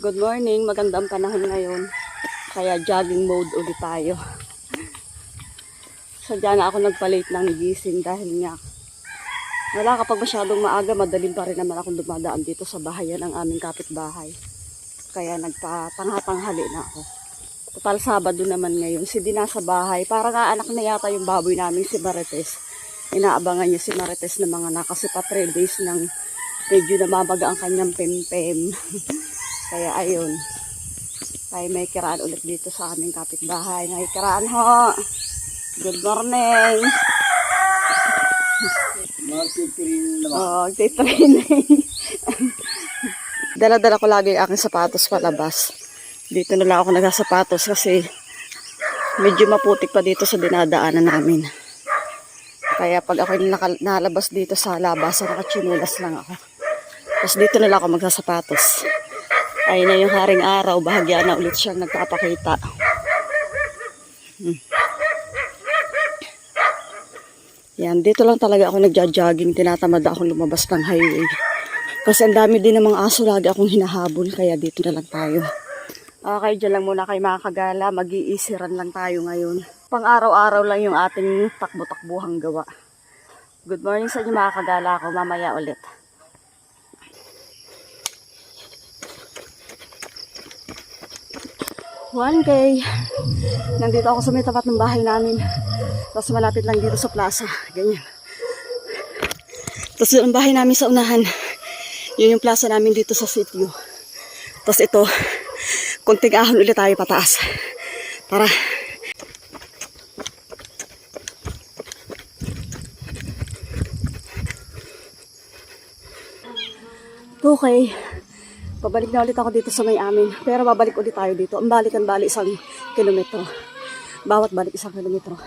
Good morning, magandang panahon ngayon. Kaya jogging mode ulit tayo. Sadya na ako nagpalit ng gising dahil nga wala kapag masyadong maaga, madaling pa rin naman akong dumadaan dito sa bahayan ng aming kapitbahay. Kaya nagpatangha-tanghali na ako. Total Sabado naman ngayon, si Dina sa bahay. Parang anak na yata yung baboy namin si Marites. Inaabangan niya si Marites ng mga anak kasi pa 3 days nang medyo namamaga ang kanyang pempem. Kaya ayun, tayo may kiraan ulit dito sa aming kapitbahay. May kiraan ho! Good morning! Magtitraining naman. Oo, magtitraining. Dala-dala ko lagi ang aking sapatos palabas. Dito na lang ako nagsasapatos kasi medyo maputik pa dito sa dinadaanan namin. Kaya pag ako nalabas dito sa labas, nakachinelas lang ako. Tapos dito na lang ako magsasapatos. Ayun na yung haring araw, bahagya na ulit siyang nagpapakita. Yan, dito lang talaga ako nagja-jogging, tinatamad akong lumabas ng highway. Kasi ang dami din ng mga aso, lagi akong hinahabol, kaya dito na lang tayo. Okay, dyan lang muna kayo mga kagala, mag-iisiran lang tayo ngayon. Pang araw-araw lang yung ating takbo-takbuhang gawa. Good morning sa inyo mga kagala ko, mamaya ulit. One day, nandito ako sa may tapat ng bahay namin. Tapos malapit lang dito sa plaza. Ganyan. Tapos yung bahay namin sa unahan. Yun yung plaza namin dito sa sitio. Tapos ito, konting ahon ulit tayo pataas. Tara. Okay. Pabalik na ulit ako dito sa may amin. Pero babalik ulit tayo dito. Ang balik 1 kilometro. Bawat balik 1 kilometro.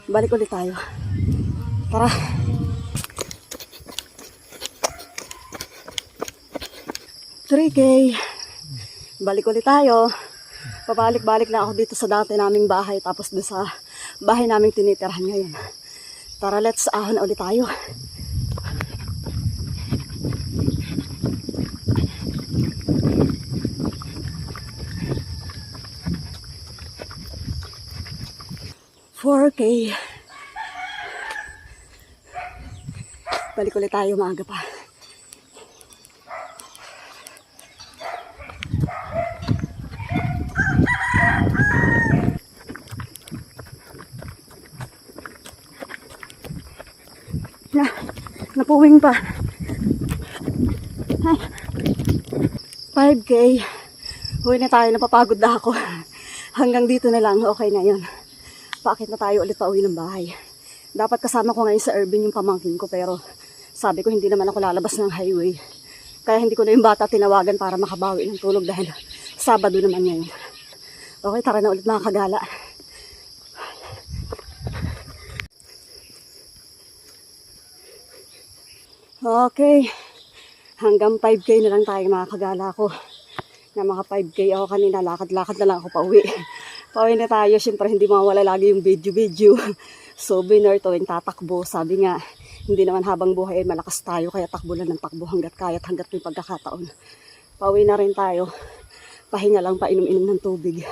Balik ulit tayo. Tara. $3K. Balik ulit tayo. Pabalik-balik na ako dito sa dati naming bahay. Tapos doon sa bahay naming tinitirhan ngayon. Tara, let's ahon na ulit tayo. $4K. Balik ulit tayo, maaga pa. Napuwing pa. 5K. Huwi na tayo, napapagod na ako. Hanggang dito na lang, okay na yun. Paakit na tayo ulit pauwi ng bahay. Dapat kasama ko ngayon sa Irving yung pamangkin ko, pero sabi ko hindi naman ako lalabas ng highway. Kaya hindi ko na yung bata tinawagan para makabawi ng tulog dahil Sabado naman ngayon. Okay, tara na ulit mga kagala. Okay, hanggang 5K na lang tayo mga kagala ko. Na mga 5K ako kanina, lakad-lakad na lang ako pauwi. Pauwi na tayo, syempre hindi mawala lagi yung video. So, winner to yung tatakbo. Sabi nga, hindi naman habang buhay ay malakas tayo, kaya takbo lang ng takbo hanggat may pagkakataon. Pauwi na rin tayo. Pahinga lang, painom-inom ng tubig.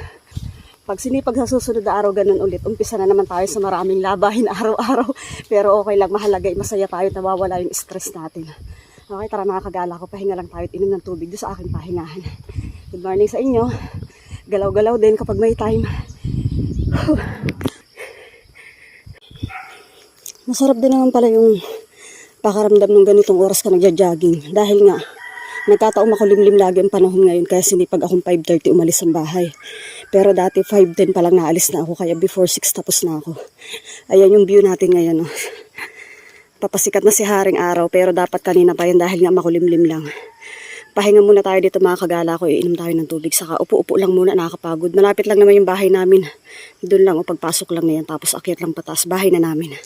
Pag sinipag sa susunod na araw, ganun ulit. Umpisa na naman tayo sa maraming labahin araw-araw. Pero okay lang, mahalaga, masaya tayo, nawawala yung stress natin. Okay, tara mga kagala ko, pahinga lang tayo at inom ng tubig doon sa aking pahingahan. Good morning sa inyo. Galaw-galaw din kapag may time. Masarap din naman pala yung pakaramdam ng ganitong oras ka nagja-jogging. Dahil nga, nagkataong makulimlim lagi ang panahon ngayon kaya sinipag akong 5:30 umalis ang bahay. Pero dati 5:10 pa lang naalis na ako kaya before 6 tapos na ako. Ayan yung view natin ngayon. Oh. Papasikat na si haring araw pero dapat kanina pa yun dahil nga makulimlim lang. Pahinga muna tayo dito mga kagala ko, iinom tayo ng tubig. Saka upo-upo lang muna, nakakapagod. Malapit lang naman yung bahay namin. Doon lang o pagpasok lang na yan. Tapos akyat lang pataas, bahay na namin.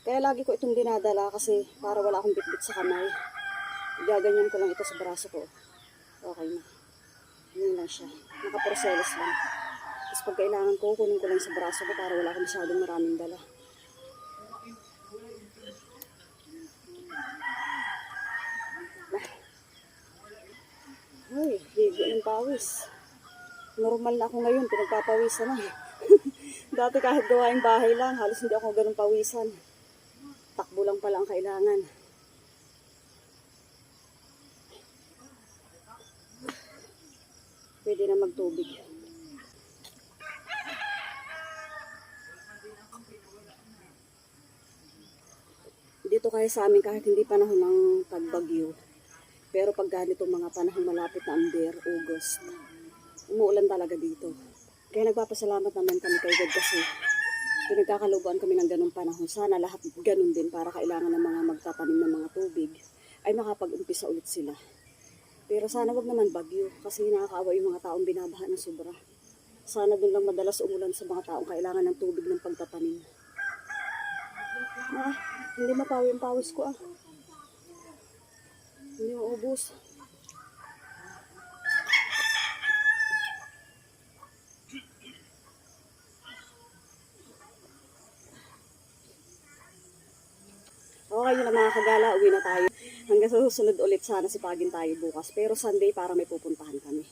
Kaya lagi ko itong dinadala kasi para wala akong bitbit sa kamay. Gaganyan ko lang ito sa braso ko. Okay na. Yun lang siya. Nakaporselos lang. Tapos pag kailangan ko, kunin ko lang sa braso ko para wala akong masyadong maraming dala. maligo ng pawis. Normal na ako ngayon, pinagpapawisan na. Dati kahit gawaing bahay lang, halos hindi ako ganun pawisan. Takbo lang pala ang kailangan. Pwede na magtubig. Dito kaya sa amin kahit hindi panahon ng pagbagyo. Pero pag ganito mga panahon malapit na Amber, August, umuulan talaga dito. Kaya nagpapasalamat naman kami kay God kasi pinagkakalubuan kami ng ganung panahon. Sana lahat ganun din para kailangan ng mga magtatanim ng mga tubig ay makapag-umpisa ulit sila. Pero sana wag naman bagyo kasi nakakaawa yung mga taong binabaha ng sobra. Sana doon lang madalas umulan sa mga taong kailangan ng tubig ng pagtatanim. Hindi mapawi ang pawis ko Hindi maubos. Okay yun lang mga kagala, uwi na tayo. Hanggang sa susunod ulit sana sipagin tayo bukas. Pero Sunday para may pupuntahan kami.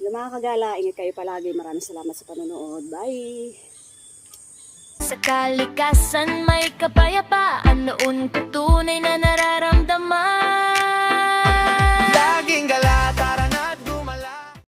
Yung mga kagala, ingat kayo palagi. Maraming salamat sa panonood. Bye! Sa kalikasan may kapayapaan, noon ko tunay na nararamdaman.